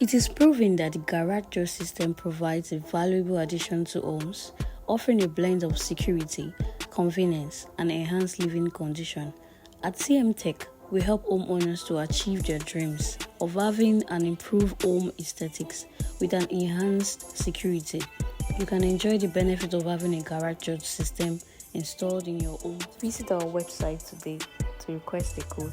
It is proven that the garage door system provides a valuable addition to homes, offering a blend of security, convenience, and enhanced living condition. At CM Tech, we help homeowners to achieve their dreams of having an improved home aesthetics with an enhanced security. You can enjoy the benefit of having a garage door system installed in your home. Visit our website today to request a quote.